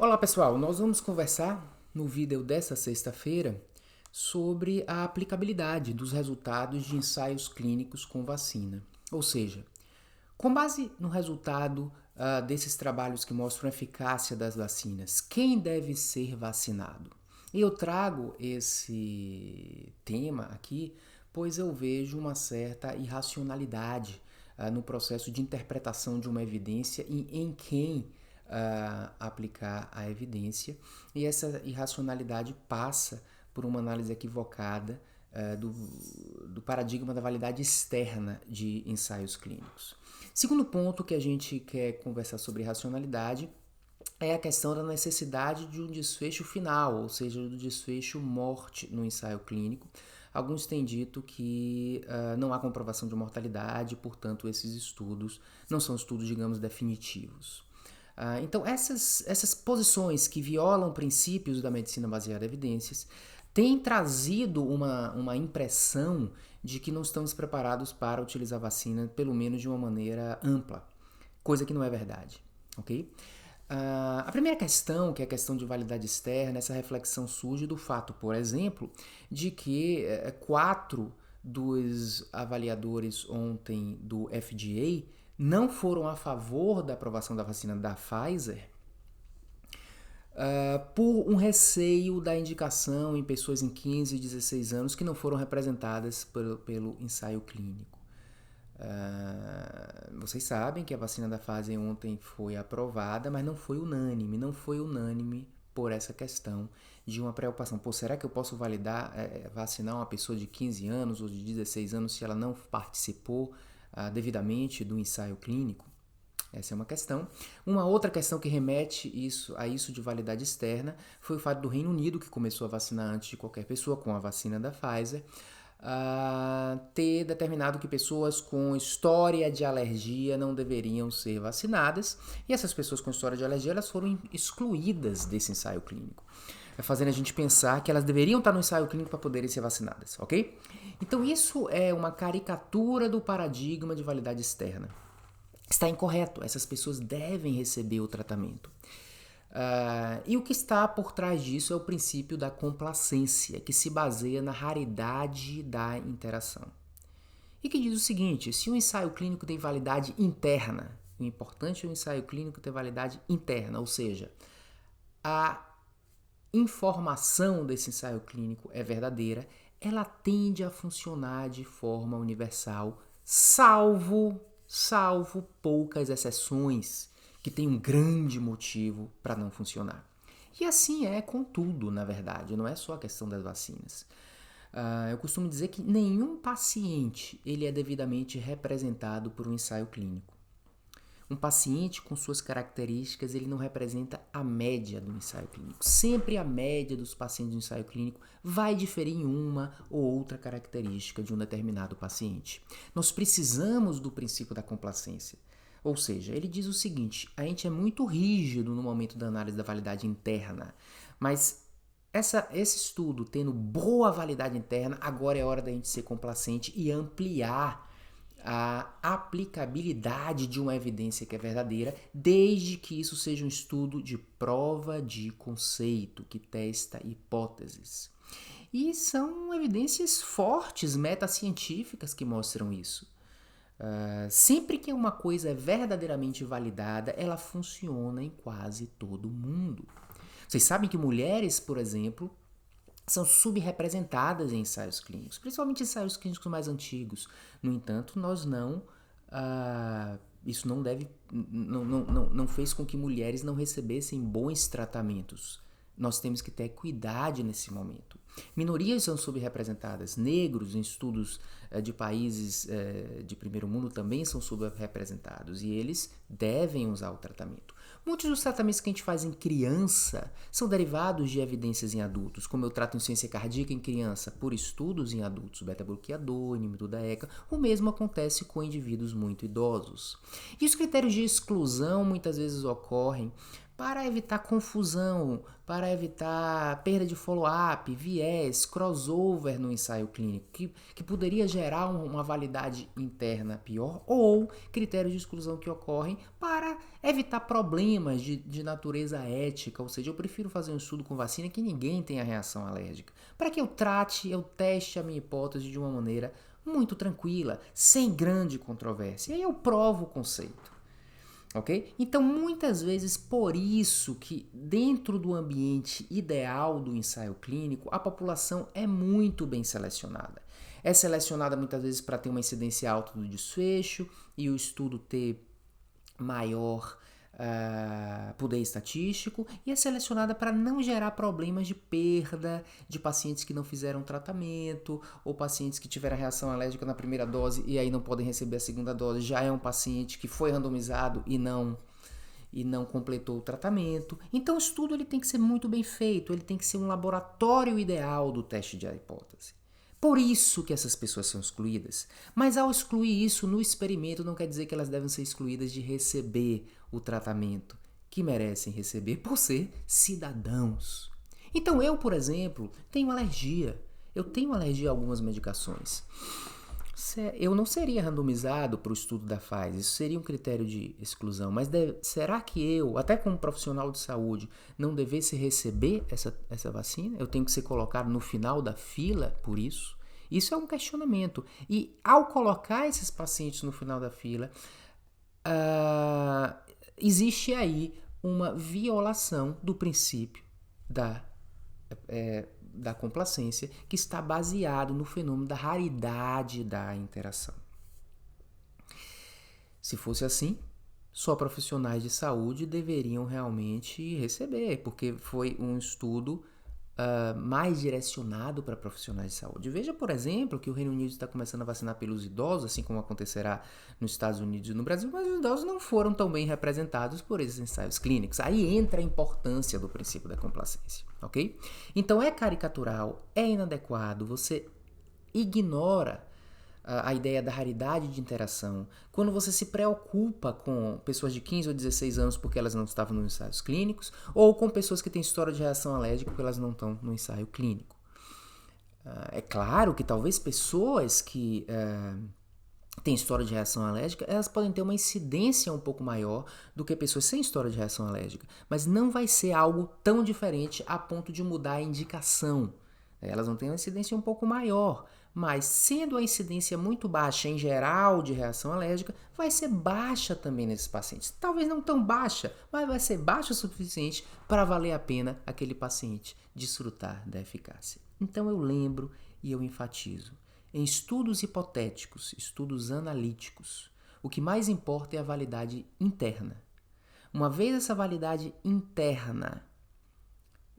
Olá pessoal, nós vamos conversar no vídeo desta sexta-feira sobre a aplicabilidade dos resultados de ensaios clínicos com vacina. Ou seja, com base no resultado desses trabalhos que mostram a eficácia das vacinas, quem deve ser vacinado? Eu trago esse tema aqui, pois eu vejo uma certa irracionalidade no processo de interpretação de uma evidência e em quem aplicar a evidência, e essa irracionalidade passa por uma análise equivocada do paradigma da validade externa de ensaios clínicos. Segundo ponto que a gente quer conversar sobre racionalidade é a questão da necessidade de um desfecho final, ou seja, do desfecho morte no ensaio clínico. Alguns têm dito que não há comprovação de mortalidade, portanto, esses estudos não são estudos, digamos, definitivos. Então, essas posições que violam princípios da medicina baseada em evidências têm trazido uma impressão de que não estamos preparados para utilizar vacina, pelo menos de uma maneira ampla, coisa que não é verdade, ok? A primeira questão, que é a questão de validade externa, essa reflexão surge do fato, por exemplo, de que 4 dos avaliadores ontem do FDA não foram a favor da aprovação da vacina da Pfizer por um receio da indicação em pessoas em 15 e 16 anos que não foram representadas pelo ensaio clínico. Vocês sabem que a vacina da Pfizer ontem foi aprovada, mas não foi unânime por essa questão de uma preocupação. Pô, será que eu posso vacinar uma pessoa de 15 anos ou de 16 anos se ela não participou devidamente do ensaio clínico? Essa é uma questão. Uma outra questão que remete a isso de validade externa foi o fato do Reino Unido, que começou a vacinar antes de qualquer pessoa com a vacina da Pfizer, ter determinado que pessoas com história de alergia não deveriam ser vacinadas, e essas pessoas com história de alergia elas foram excluídas desse ensaio clínico, fazendo a gente pensar que elas deveriam estar no ensaio clínico para poderem ser vacinadas, ok? Então isso é uma caricatura do paradigma de validade externa. Está incorreto, essas pessoas devem receber o tratamento. E o que está por trás disso é o princípio da complacência, que se baseia na raridade da interação. E que diz o seguinte: se um ensaio clínico tem validade interna, o importante é o ensaio clínico ter validade interna, ou seja, a informação desse ensaio clínico é verdadeira, ela tende a funcionar de forma universal, salvo poucas exceções que tem um grande motivo para não funcionar. E assim é com tudo, na verdade, não é só a questão das vacinas. Eu costumo dizer que nenhum paciente ele é devidamente representado por um ensaio clínico. Um paciente com suas características, ele não representa a média do ensaio clínico. Sempre a média dos pacientes do ensaio clínico vai diferir em uma ou outra característica de um determinado paciente. Nós precisamos do princípio da complacência. Ou seja, ele diz o seguinte: a gente é muito rígido no momento da análise da validade interna, mas esse estudo tendo boa validade interna, agora é hora da gente ser complacente e ampliar a aplicabilidade de uma evidência que é verdadeira, desde que isso seja um estudo de prova de conceito, que testa hipóteses. E são evidências fortes, metacientíficas, que mostram isso. Sempre que uma coisa é verdadeiramente validada, ela funciona em quase todo mundo. Vocês sabem que mulheres, por exemplo, são subrepresentadas em ensaios clínicos, principalmente ensaios clínicos mais antigos. No entanto, isso não fez com que mulheres não recebessem bons tratamentos. Nós temos que ter cuidado nesse momento. Minorias são subrepresentadas. Negros em estudos de países de primeiro mundo também são subrepresentados e eles devem usar o tratamento. Muitos dos tratamentos que a gente faz em criança são derivados de evidências em adultos, como eu trato insuficiência cardíaca em criança por estudos em adultos, beta-bloqueador, inibidor da ECA. O mesmo acontece com indivíduos muito idosos. E os critérios de exclusão muitas vezes ocorrem para evitar confusão, para evitar perda de follow-up, viés, crossover no ensaio clínico, que poderia gerar uma validade interna pior, ou critérios de exclusão que ocorrem para evitar problemas de natureza ética, ou seja, eu prefiro fazer um estudo com vacina que ninguém tenha reação alérgica, para que eu teste a minha hipótese de uma maneira muito tranquila, sem grande controvérsia, e aí eu provo o conceito. Ok? Então, muitas vezes, por isso que dentro do ambiente ideal do ensaio clínico, a população é muito bem selecionada. É selecionada muitas vezes para ter uma incidência alta do desfecho e o estudo ter maior poder estatístico, e é selecionada para não gerar problemas de perda de pacientes que não fizeram tratamento ou pacientes que tiveram reação alérgica na primeira dose e aí não podem receber a segunda dose. Já é um paciente que foi randomizado e não completou o tratamento. Então o estudo ele tem que ser muito bem feito, ele tem que ser um laboratório ideal do teste de hipótese. Por isso que essas pessoas são excluídas. Mas ao excluir isso no experimento não quer dizer que elas devem ser excluídas de receber o tratamento que merecem receber por ser cidadãos. Então eu, por exemplo, tenho alergia. Eu tenho alergia a algumas medicações. Eu não seria randomizado para o estudo da Pfizer, isso seria um critério de exclusão, mas será que eu, até como profissional de saúde, não devesse receber essa vacina? Eu tenho que ser colocado no final da fila por isso? Isso é um questionamento. E ao colocar esses pacientes no final da fila, existe aí uma violação do princípio da complacência, que está baseado no fenômeno da raridade da interação. Se fosse assim, só profissionais de saúde deveriam realmente receber, porque foi um estudo mais direcionado para profissionais de saúde. Veja, por exemplo, que o Reino Unido está começando a vacinar pelos idosos, assim como acontecerá nos Estados Unidos e no Brasil, mas os idosos não foram tão bem representados por esses ensaios clínicos. Aí entra a importância do princípio da complacência, ok? Então é caricatural, é inadequado, você ignora a ideia da raridade de interação, quando você se preocupa com pessoas de 15 ou 16 anos porque elas não estavam nos ensaios clínicos, ou com pessoas que têm história de reação alérgica porque elas não estão no ensaio clínico. É claro que talvez pessoas que têm história de reação alérgica, elas podem ter uma incidência um pouco maior do que pessoas sem história de reação alérgica, mas não vai ser algo tão diferente a ponto de mudar a indicação. Elas vão ter uma incidência um pouco maior, mas sendo a incidência muito baixa em geral de reação alérgica, vai ser baixa também nesses pacientes. Talvez não tão baixa, mas vai ser baixa o suficiente para valer a pena aquele paciente desfrutar da eficácia. Então eu lembro e eu enfatizo. Em estudos hipotéticos, estudos analíticos, o que mais importa é a validade interna. Uma vez essa validade interna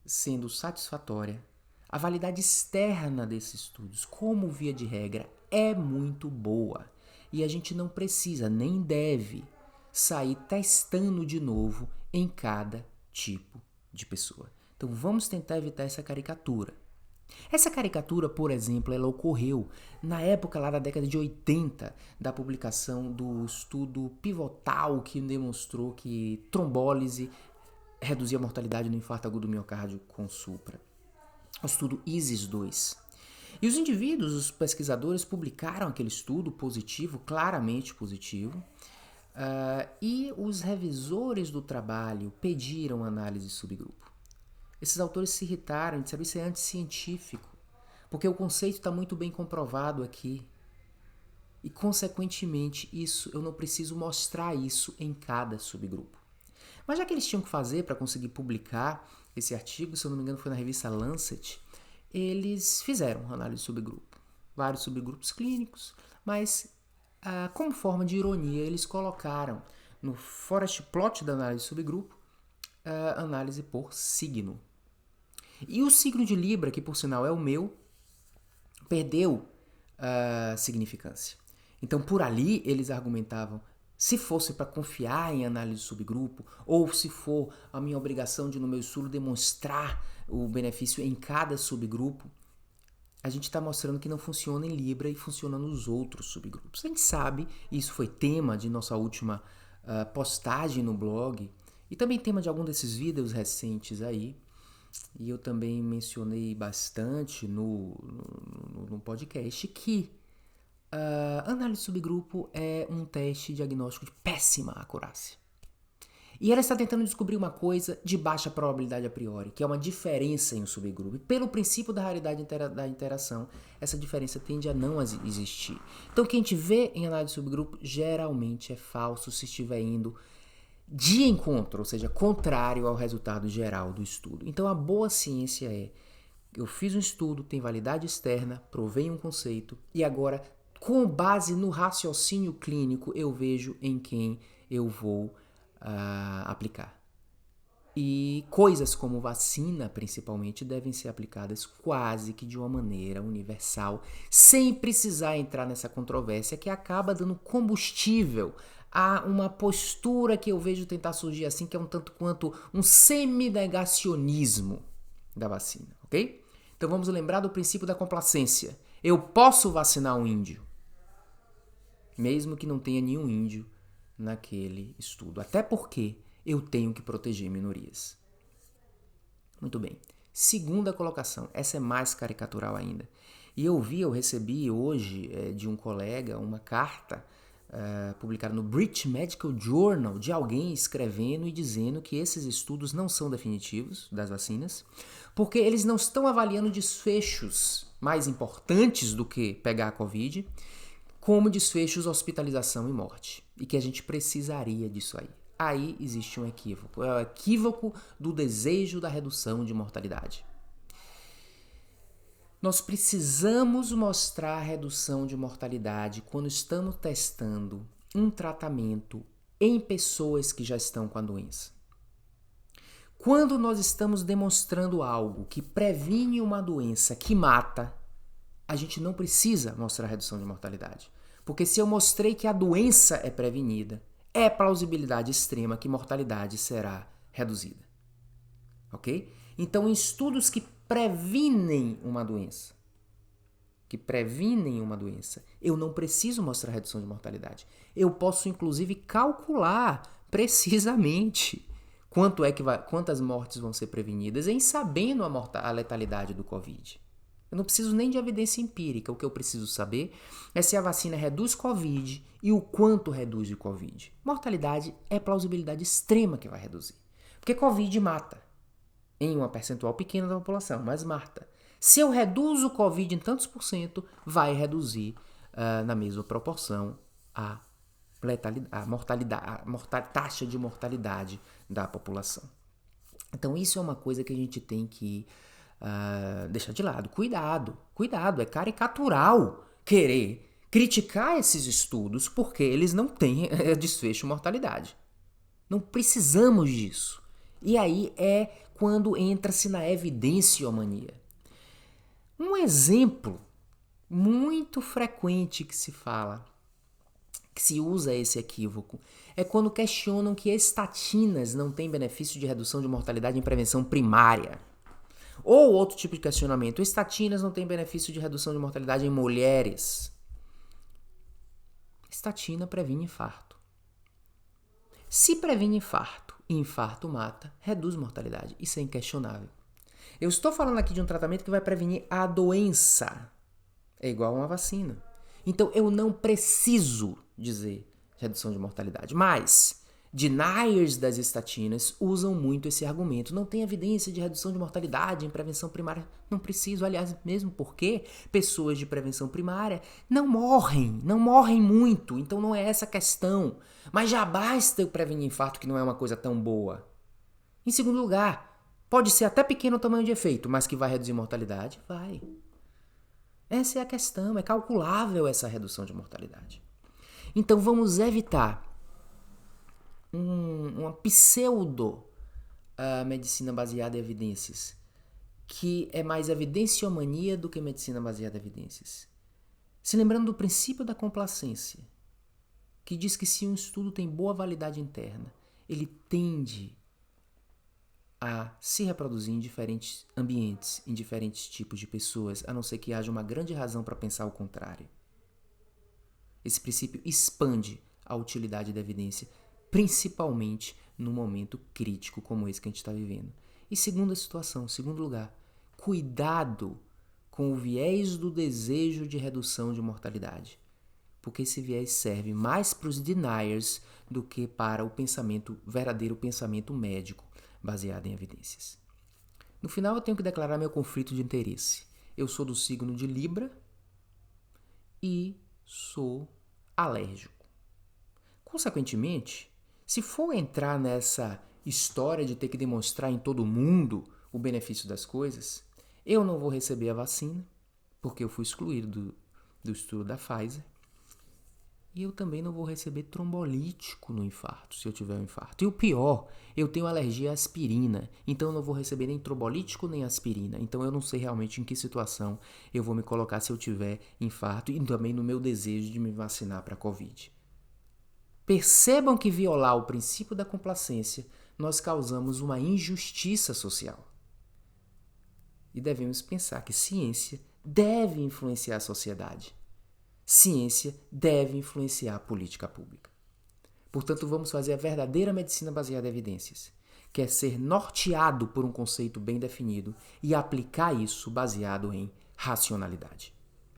sendo satisfatória, a validade externa desses estudos, como via de regra, é muito boa. E a gente não precisa, nem deve, sair testando de novo em cada tipo de pessoa. Então vamos tentar evitar essa caricatura. Essa caricatura, por exemplo, ela ocorreu na época lá da década de 80, da publicação do estudo pivotal que demonstrou que trombólise reduzia a mortalidade no infarto agudo do miocárdio com supra. O estudo ISIS-2. E os indivíduos, os pesquisadores, publicaram aquele estudo positivo, claramente positivo, e os revisores do trabalho pediram análise de subgrupo. Esses autores se irritaram e disseram que isso é anticientífico, porque o conceito está muito bem comprovado aqui. E, consequentemente, isso eu não preciso mostrar isso em cada subgrupo. Mas já que eles tinham que fazer para conseguir publicar esse artigo, se eu não me engano foi na revista Lancet, eles fizeram análise de subgrupo. Vários subgrupos clínicos, mas como forma de ironia, eles colocaram no forest plot da análise de subgrupo análise por signo. E o signo de Libra, que por sinal é o meu, perdeu significância. Então, por ali, eles argumentavam, se fosse para confiar em análise de subgrupo, ou se for a minha obrigação de, no meu estudo, demonstrar o benefício em cada subgrupo, a gente está mostrando que não funciona em Libra e funciona nos outros subgrupos. A gente sabe, isso foi tema de nossa última postagem no blog, E também tema de algum desses vídeos recentes aí, e eu também mencionei bastante no podcast que análise de subgrupo é um teste diagnóstico de péssima acurácia. E ela está tentando descobrir uma coisa de baixa probabilidade a priori, que é uma diferença em um subgrupo. E pelo princípio da raridade da interação, essa diferença tende a não existir. Então, o que a gente vê em análise de subgrupo geralmente é falso se estiver indo de encontro, ou seja, contrário ao resultado geral do estudo. Então, a boa ciência é: eu fiz um estudo, tem validade externa, provei um conceito, e agora, com base no raciocínio clínico, eu vejo em quem eu vou aplicar. E coisas como vacina, principalmente, devem ser aplicadas quase que de uma maneira universal, sem precisar entrar nessa controvérsia que acaba dando combustível a uma postura que eu vejo tentar surgir assim, que é um tanto quanto um semi-negacionismo da vacina, ok? Então vamos lembrar do princípio da complacência. Eu posso vacinar um índio, mesmo que não tenha nenhum índio naquele estudo. Até porque eu tenho que proteger minorias. Muito bem. Segunda colocação. Essa é mais caricatural ainda. E eu recebi hoje de um colega uma carta publicada no British Medical Journal de alguém escrevendo e dizendo que esses estudos não são definitivos das vacinas, porque eles não estão avaliando desfechos mais importantes do que pegar a Covid, como desfechos hospitalização e morte, e que a gente precisaria disso aí. Aí existe um equívoco, é o equívoco do desejo da redução de mortalidade. Nós precisamos mostrar a redução de mortalidade quando estamos testando um tratamento em pessoas que já estão com a doença. Quando nós estamos demonstrando algo que previne uma doença que mata, a gente não precisa mostrar a redução de mortalidade. Porque se eu mostrei que a doença é prevenida, é plausibilidade extrema que mortalidade será reduzida. Ok? Então, em estudos que previnem uma doença, eu não preciso mostrar redução de mortalidade. Eu posso, inclusive, calcular precisamente quantas mortes vão ser prevenidas em sabendo a letalidade do Covid. Eu não preciso nem de evidência empírica. O que eu preciso saber é se a vacina reduz Covid e o quanto reduz o Covid. Mortalidade é plausibilidade extrema que vai reduzir. Porque Covid mata em uma percentual pequena da população, mas mata. Se eu reduzo o Covid em tantos por cento, vai reduzir na mesma proporção a taxa de mortalidade da população. Então isso é uma coisa que a gente tem que deixar de lado. Cuidado, é caricatural querer criticar esses estudos porque eles não têm desfecho mortalidade. Não precisamos disso. E aí é quando entra-se na evidenciomania. Um exemplo muito frequente que se usa esse equívoco, é quando questionam que estatinas não têm benefício de redução de mortalidade em prevenção primária. Ou outro tipo de questionamento, estatinas não têm benefício de redução de mortalidade em mulheres. Estatina previne infarto. Se previne infarto e infarto mata, reduz mortalidade. Isso é inquestionável. Eu estou falando aqui de um tratamento que vai prevenir a doença. É igual a uma vacina. Então eu não preciso dizer redução de mortalidade. Mas deniers das estatinas usam muito esse argumento. Não tem evidência de redução de mortalidade em prevenção primária. Não preciso, aliás, mesmo porque pessoas de prevenção primária não morrem muito. Então não é essa a questão. Mas já basta eu prevenir infarto, que não é uma coisa tão boa. Em segundo lugar, pode ser até pequeno o tamanho de efeito, mas que vai reduzir mortalidade? Vai. Essa é a questão, é calculável essa redução de mortalidade. Então vamos evitar uma pseudo medicina baseada em evidências, que é mais evidenciomania do que medicina baseada em evidências. Se lembrando do princípio da complacência, que diz que se um estudo tem boa validade interna, ele tende a se reproduzir em diferentes ambientes, em diferentes tipos de pessoas, a não ser que haja uma grande razão para pensar o contrário. Esse princípio expande a utilidade da evidência principalmente num momento crítico como esse que a gente está vivendo. E segundo lugar, cuidado com o viés do desejo de redução de mortalidade, porque esse viés serve mais para os deniers do que para o verdadeiro pensamento médico baseado em evidências. No final, eu tenho que declarar meu conflito de interesse. Eu sou do signo de Libra e sou alérgico. Consequentemente, se for entrar nessa história de ter que demonstrar em todo mundo o benefício das coisas, eu não vou receber a vacina, porque eu fui excluído do estudo da Pfizer. E eu também não vou receber trombolítico no infarto, se eu tiver um infarto. E o pior, eu tenho alergia à aspirina, então eu não vou receber nem trombolítico nem aspirina. Então eu não sei realmente em que situação eu vou me colocar se eu tiver infarto e também no meu desejo de me vacinar para a Covid. Percebam que violar o princípio da complacência, nós causamos uma injustiça social. E devemos pensar que ciência deve influenciar a sociedade. Ciência deve influenciar a política pública. Portanto, vamos fazer a verdadeira medicina baseada em evidências, que é ser norteado por um conceito bem definido e aplicar isso baseado em racionalidade.